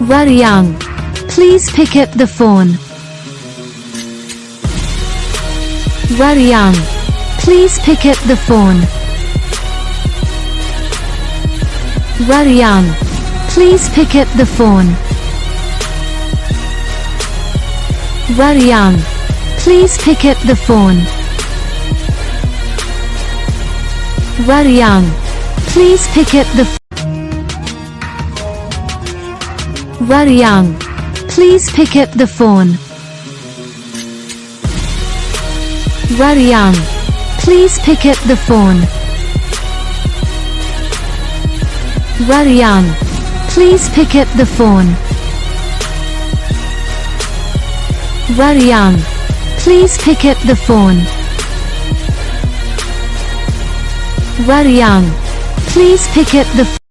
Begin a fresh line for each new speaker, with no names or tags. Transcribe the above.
Waryam, please pick up the phone. Waryam, please pick up the phone. Waryam, please pick up the phone. Waryam, please pick up the phone. Waryam, please pick up the phone. Waryam, please pick up the phone. Waryam, please pick up the phone. Waryam, please pick up the phone. Waryam, please pick up the phone. Waryam, please pick up the phone.